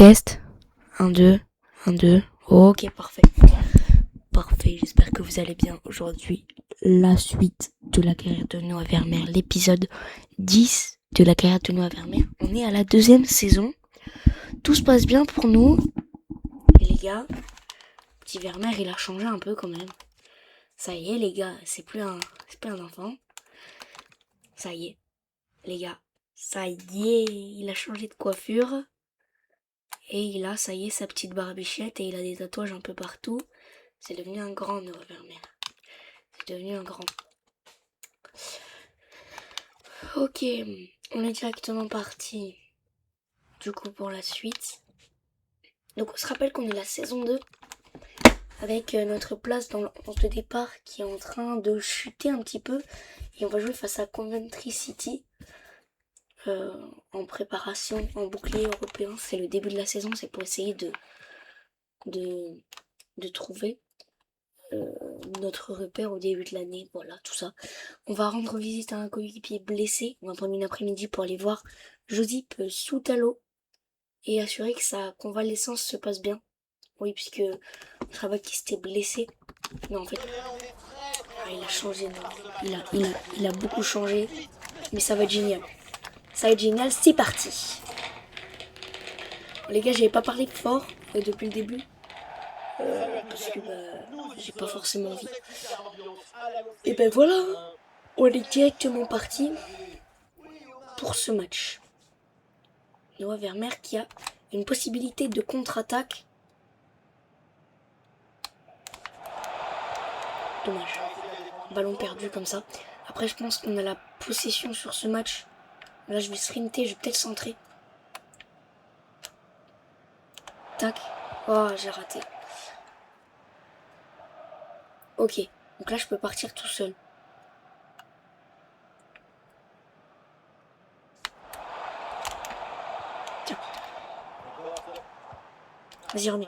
Test. 1, 2, 1, 2. Ok, parfait. Parfait, j'espère que vous allez bien. Aujourd'hui, la suite de la carrière de Noah Vermeer, l'épisode 10 de la carrière de Noah Vermeer. On est à la 2e saison. Tout se passe bien pour nous. Et les gars, petit Vermeer, il a changé un peu quand même. Ça y est, les gars, c'est plus un enfant. Ça y est, les gars, ça y est, il a changé de coiffure. Et il a, ça y est, sa petite barbichette et il a des tatouages un peu partout. C'est devenu un grand Noah Vermeer. C'est devenu un grand. Ok, on est directement parti du coup pour la suite. Donc on se rappelle qu'on est la saison 2 avec notre place dans le 11 de départ qui est en train de chuter un petit peu. Et on va jouer face à Coventry City en préparation, en bouclier européen. C'est le début de la saison, c'est pour essayer de trouver notre repère au début de l'année, voilà, tout ça. On va rendre visite à un coéquipier blessé. On va prendre une après-midi pour aller voir Josip Soutalo et assurer que sa convalescence se passe bien. Oui, puisque je savais qu'il s'était blessé. Mais en fait, il a changé. Il a beaucoup changé. Mais ça va être génial. Ça va être génial, c'est parti. Les gars, j'avais pas parlé fort depuis le début. Parce que j'ai pas forcément envie. Et ben voilà, on est directement parti pour ce match. Noah Vermeer qui a une possibilité de contre-attaque. Dommage. Ballon perdu comme ça. Après, je pense qu'on a la possession sur ce match. Là, je vais sprinter, je vais peut-être centrer. Tac. Oh, j'ai raté. Ok. Donc là, je peux partir tout seul. Tiens. Vas-y, remets.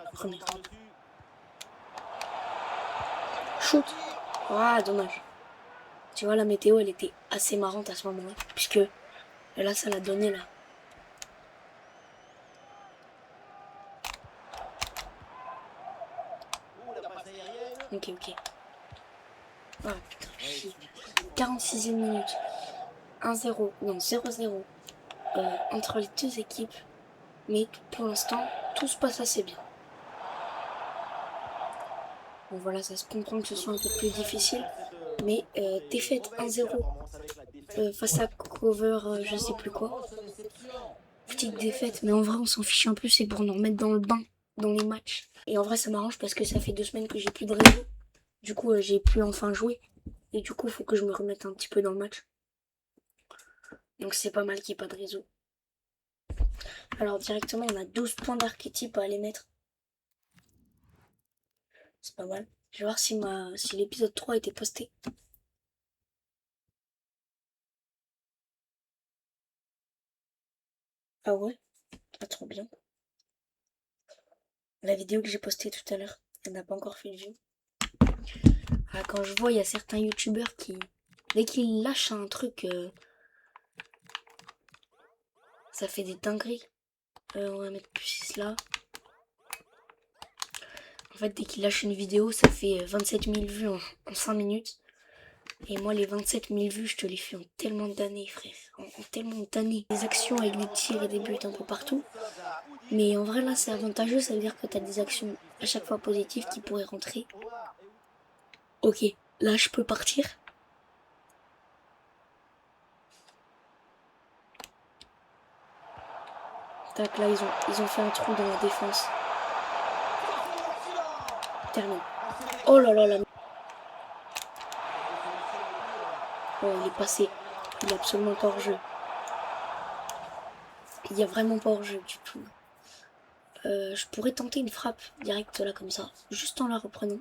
Shoot. Ah, dommage. Tu vois, la météo, elle était assez marrante à ce moment-là. Puisque là, ça l'a donné, là. Ok. Ah, putain, chier. 46e minute. 1-0. Non, 0-0. Entre les deux équipes. Mais pour l'instant, tout se passe assez bien. Bon voilà, ça se comprend que ce soit un peu plus difficile. Mais défaite 1-0 face à Cover, je sais plus quoi. Petite défaite, mais en vrai on s'en fiche un peu, c'est pour nous remettre dans le bain, dans les matchs. Et en vrai ça m'arrange parce que ça fait 2 semaines que j'ai plus de réseau. Du coup j'ai pu enfin jouer. Et du coup il faut que je me remette un petit peu dans le match. Donc c'est pas mal qu'il n'y ait pas de réseau. Alors directement on a 12 points d'archétype à aller mettre. C'est pas mal. Je vais voir si l'épisode 3 a été posté. Ah ouais? Pas trop bien. La vidéo que j'ai postée tout à l'heure, elle n'a pas encore fait de vue. Ah, quand je vois, il y a certains youtubeurs qui, dès qu'ils lâchent un truc, ça fait des dingueries. On va mettre plus là. En fait, dès qu'ils lâchent une vidéo, ça fait 27 000 vues en 5 minutes. Et moi, les 27 000 vues, je te les fais en tellement d'années, frère. En tellement d'années. Des actions avec des tirs et des buts un peu partout. Mais en vrai, là, c'est avantageux. Ça veut dire que tu as des actions à chaque fois positives qui pourraient rentrer. Ok, là, je peux partir. Tac, là, ils ont fait un trou dans la défense. Terminé. Oh là là là. Oh, il est passé. Il est absolument pas hors jeu. Il y a vraiment pas hors jeu du tout. Je pourrais tenter une frappe directe là comme ça, juste en la reprenant.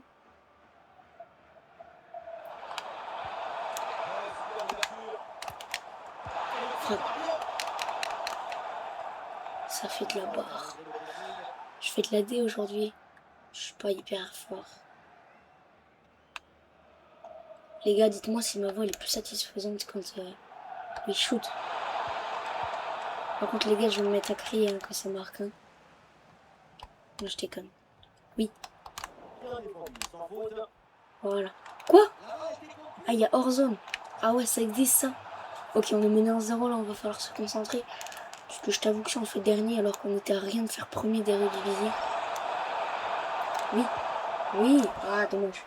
Frappe. Ça fait de la barre. Je fais de la D aujourd'hui. Je suis pas hyper fort. Les gars, dites-moi si ma voix est plus satisfaisante quand il shoot. Par contre, les gars, je vais me mettre à crier hein, quand ça marque. Hein. Non, je déconne. Oui. Voilà. Quoi? Ah, il y a hors zone. Ah ouais, ça existe ça. Ok, on est mené 1-0 là, on va falloir se concentrer. Parce que je t'avoue que si on fait dernier alors qu'on était à rien de faire premier des Eredivisie. Oui. Oui. Ah, dommage.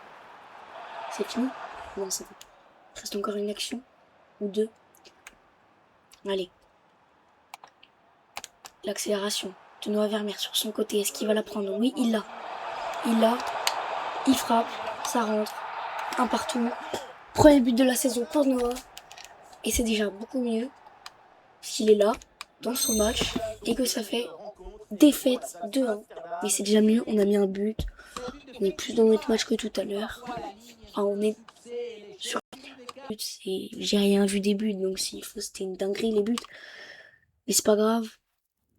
C'est fini? Non, c'est bon. Il reste encore une action. Ou deux. Allez. L'accélération de Noah Vermeer sur son côté. Est-ce qu'il va la prendre? Oui, il l'a. Il l'a. Il frappe. Ça rentre. Un partout. Premier but de la saison pour Noah. Et c'est déjà beaucoup mieux. Parce qu'il est là, dans son match. Et que ça fait défaite 2-1. Mais c'est déjà mieux. On a mis un but. On est plus dans notre match que tout à l'heure. Ah, on est sur le but. J'ai rien vu des buts. Donc s'il faut, c'était une dinguerie les buts. Mais c'est pas grave.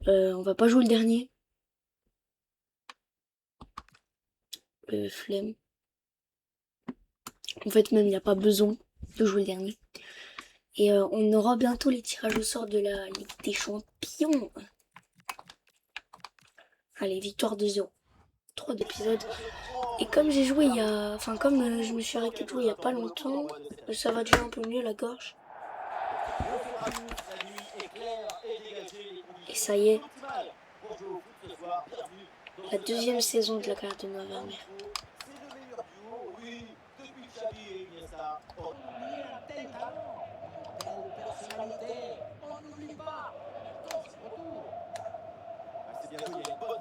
On va pas jouer le dernier. Flemme. En fait, même, il n'y a pas besoin de jouer le dernier. Et on aura bientôt les tirages au sort de la Ligue des Champions. Allez, victoire 2-0. 3 d'épisodes. Et comme j'ai joué il y a... Enfin, comme je me suis arrêté de jouer il y a pas longtemps, ça va déjà un peu mieux la gorge. Et ça y est. La deuxième saison de la carrière de Noah Vermeer.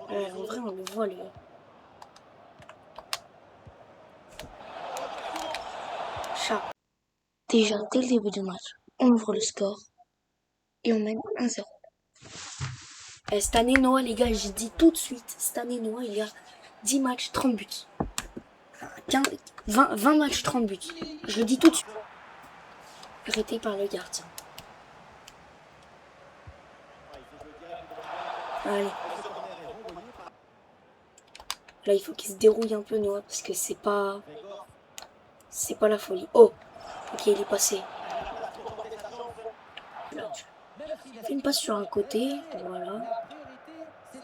En vrai, on le voit, lui. Chat. Déjà, dès le début du match, on ouvre le score et on mène 1-0. Cette année, Noah, les gars, j'ai dit tout de suite, cette année, Noah, il y a 10 matchs, 30 buts. 15, 20 matchs, 30 buts. Je le dis tout de suite. Arrêté par le gardien. Allez. Là, il faut qu'il se dérouille un peu, Noah, parce que c'est pas la folie. Oh, ok, il est passé. Là, fais une passe sur un côté, voilà.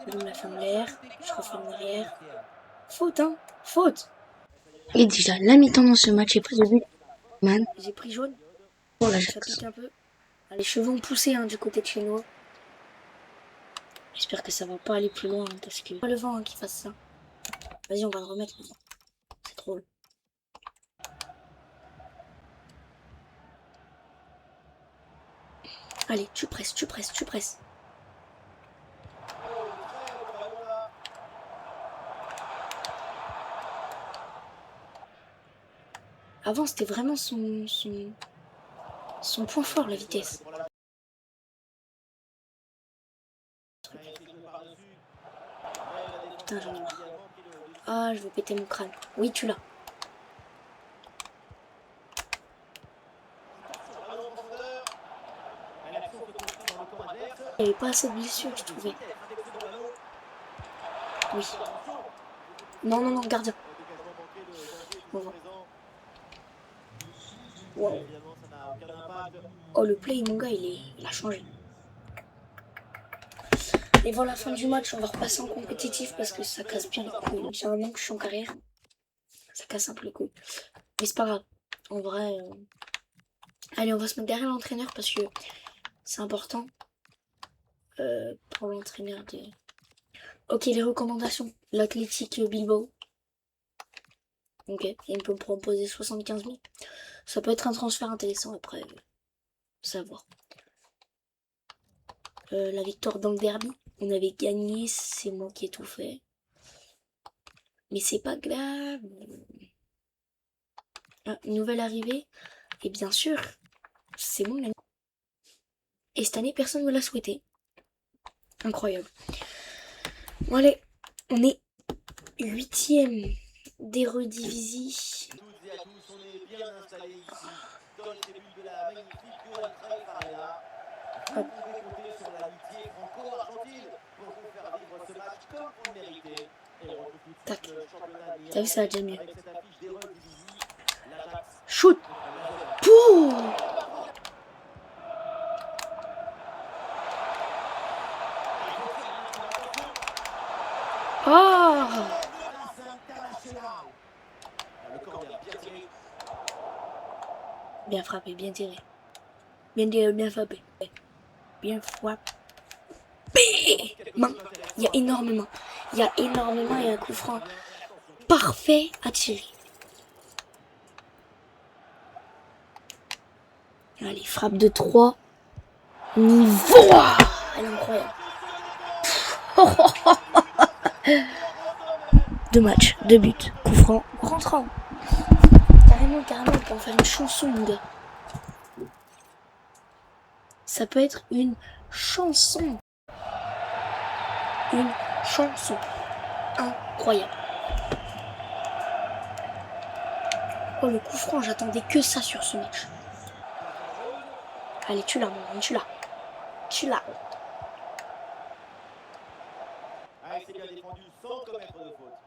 Je me la fais en l'air, je refais en arrière. Faute, hein, faute. Et déjà, la mi-temps dans ce match, j'ai pris le but. Man, j'ai pris jaune. Bon, là, ça pique un peu. Les cheveux ont poussé hein, du côté de chez nous. J'espère que ça va pas aller plus loin, hein, parce que... pas le vent hein, qui fasse ça. Vas-y, on va le remettre. C'est drôle. Allez, tu presses, tu presses, tu presses. Avant, c'était vraiment son point fort, la vitesse. Putain, j'en ai marre. Ah, je vais péter mon crâne. Oui, tu l'as. Il n'y avait pas assez de blessures, je trouvais. Oui. Non, non, non, gardien. Bon. Wow. Oh, le play, mon gars, il a changé. Et voilà la fin du match, on va repasser en compétitif parce que ça casse bien les couilles. J'ai un an que je suis en carrière. Ça casse un peu les couilles. Mais c'est pas grave. En vrai... Allez, on va se mettre derrière l'entraîneur parce que c'est important. Pour l'entraîneur de... Ok, les recommandations. L'Athletic Bilbao. Ok, il peut me proposer 75 000. Ça peut être un transfert intéressant après. Savoir. La victoire dans le derby. On avait gagné, c'est moi qui ai tout fait. Mais c'est pas grave. Ah, une nouvelle arrivée. Et bien sûr, c'est mon année. Et cette année, personne ne me l'a souhaité. Incroyable. Bon allez, on est 8e d'Eredivisie. Hop. Tac. T'as vu, ça va déjà mieux. Shoot. Pouh. Oh! Bien frappé, bien tiré. Bien tiré, bien frappé. Bien frappé. Il y a énormément. Il y a énormément et un coup franc parfait à tirer. Allez, frappe de 3. Niveau. Elle est incroyable. 2 matchs, 2 buts, coup franc, rentrant. Carrément, on peut en faire une chanson, mon gars. Ça peut être une chanson. Une chanson. Incroyable. Oh, le coup franc, j'attendais que ça sur ce match. Allez, tu l'as, mon gars, tu l'as. Tu l'as. Ah, il s'est bien défendu sans commettre de faute.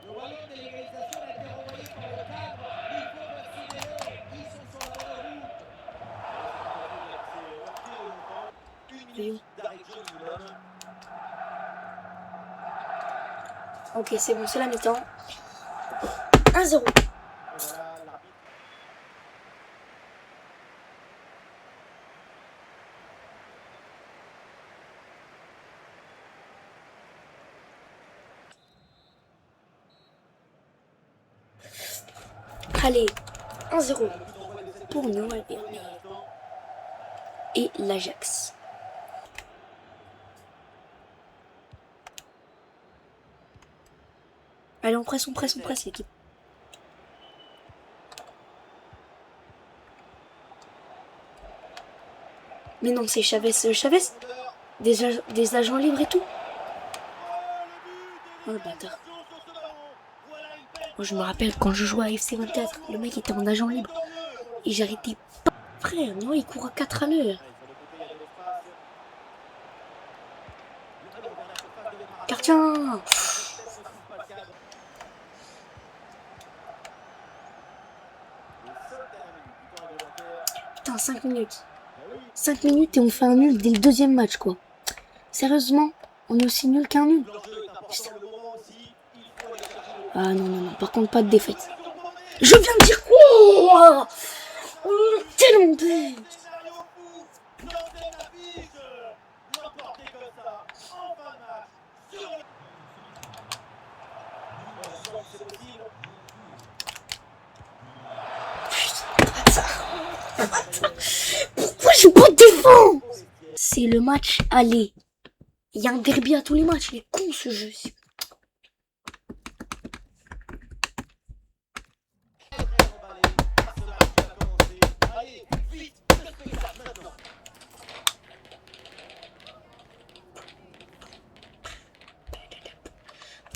Le ballon de l'égalisation a été renvoyé par le cadre. Il faut persévérer. Ils sont sur la bonne route. C'est heurté longtemps. Une minute d'arrêt de jeu minimum. Ok, c'est bon, c'est la mi-temps. 1-0. Voilà l'arbitre. Allez, 1-0 pour Noël et l'Ajax. Allez, on presse l'équipe. Mais non, c'est Chavez. Chavez, des agents libres et tout. Oh le bâtard. Moi, je me rappelle quand je jouais à FC 24, le mec était en agent libre. Et j'arrêtais pas. Frère, non, il court à 4 à l'heure. Gardien. Putain, 5 minutes. 5 minutes et on fait un nul dès le deuxième match, quoi. Sérieusement, on est aussi nul qu'un nul. Ah non. Par contre, pas de défaite. Je viens de dire quoi? Tellement de... Pourquoi je pas défends? C'est le match aller. Il y a un derby à tous les matchs. Il est con ce jeu.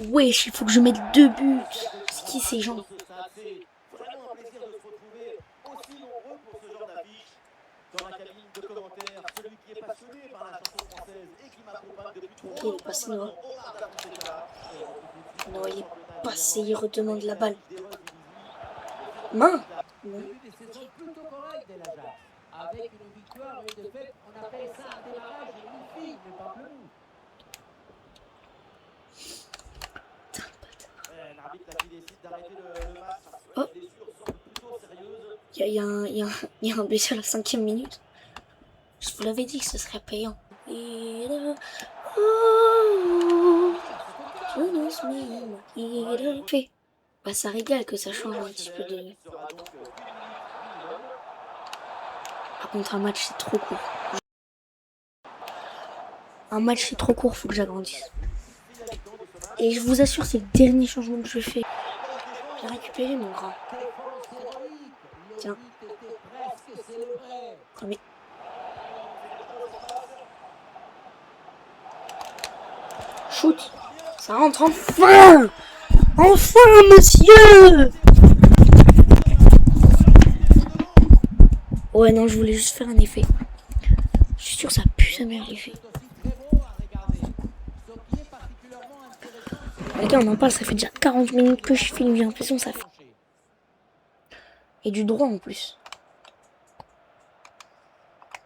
Wesh, il faut que je mette 2 buts. C'est qui ces gens? C'est vraiment un plaisir de se retrouver aussi nombreux pour ce genre d'affiche. Dans la cabine de commentaires, celui qui est passionné par la chanson française et qui m'accompagne depuis trop Il est passé, Noah. longtemps. Non, il est passé, il redemande la balle. Main. Non. Début de saison plutôt correct de l'Ajax. Avec une victoire et une défaite, on appelle ça un démarrage magnifique, mais pas plus. L'arbitre qui décide d'arrêter le match parce que Oh. les blessures semblent plutôt sérieuses. Il y a un blessé à la 5e minute. Je vous l'avais dit que ce serait payant. Fait. Bah, ça régale que ça change un petit peu de... Par contre, un match c'est trop court. Un match c'est trop court, faut que j'agrandisse. Et je vous assure, c'est le dernier changement que je fais. J'ai récupéré mon grand. Tiens. Mais... Shoot. Ça rentre enfin. Enfin, monsieur. Ouais, non, je voulais juste faire un effet. Je suis sûr que ça pue sa mère, l'effet. Ok, on en parle, ça fait déjà 40 minutes que je filme, j'ai l'impression que ça fait. Et du droit en plus.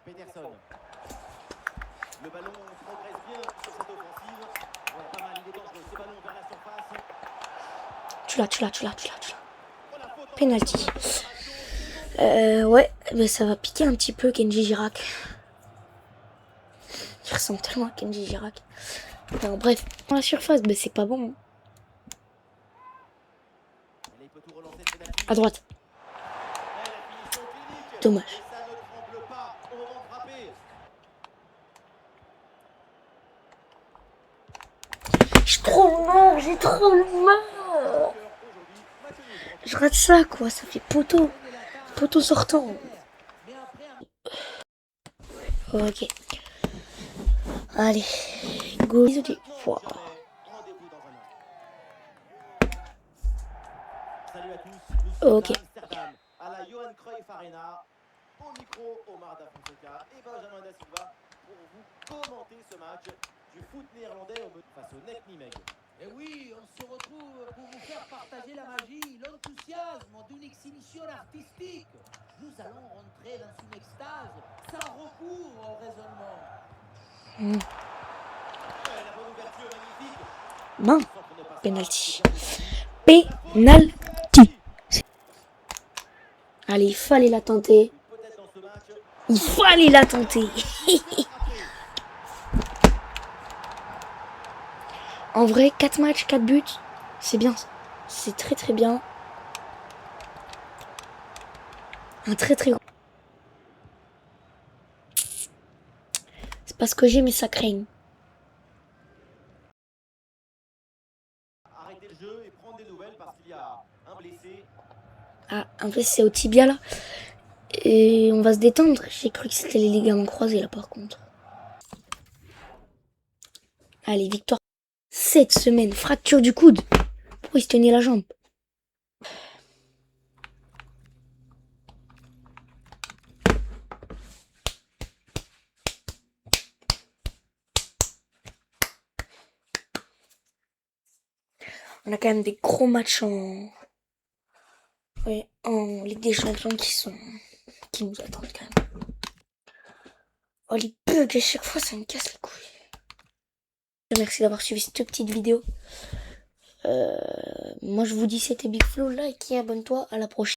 Peterson. Le ballon progresse bien sur cette offensive. Ouais, Tu l'as. Penalty. Ouais, mais ça va piquer un petit peu Kenji Girac. Il ressemble tellement à Kenji Girac. Enfin, bref, dans la surface, mais c'est pas bon. Et là, il peut tout relancer, le penalty. À droite. Et la finition clinique. Dommage. Et ça ne tremble pas au moment de frapper. J'ai trop mal. Aujourd'hui, match nul. Je rate ça, quoi. Ça fait poteau. Poteau sortant. Mais après, Ok. Allez. Go. Désolé. Wow. Rendez-vous dans un instant. Salut à tous, nous sommes Ok. à Amsterdam, à la Johan Cruyff Arena. Au micro, Omar Da Fonseca et Benjamin Da Silva pour vous commenter ce match du foot néerlandais face au NEC Nîmes. et oui, on se retrouve pour vous faire partager la magie, l'enthousiasme d'une exhibition artistique. Nous allons rentrer dans une extase sans recours au raisonnement. Ouais, la bonne ouverture magnifique. Non. Centre ne passe pas. Penalty. Penalty. Allez, il fallait la tenter. Peut-être dans ce match. Il fallait la tenter. En vrai, 4 matchs, 4 buts, c'est bien. C'est très très bien. Un très très grand. C'est pas ce que j'ai, mais ça craigne. Arrêter le jeu et prendre des nouvelles parce qu'il y a un blessé. Ah, en fait, c'est au tibia là. Et on va se détendre. J'ai cru que c'était les ligaments croisés là par contre. Allez, victoire. Cette semaine, fracture du coude. Pourquoi il se tenait la jambe? On a quand même des gros matchs en Ligue des Champions qui nous attendent quand même. Oh, les bugs à chaque fois, ça me casse les couilles. Merci d'avoir suivi cette petite vidéo. Moi, je vous dis, c'était Big Flo. Like et abonne-toi. À la prochaine.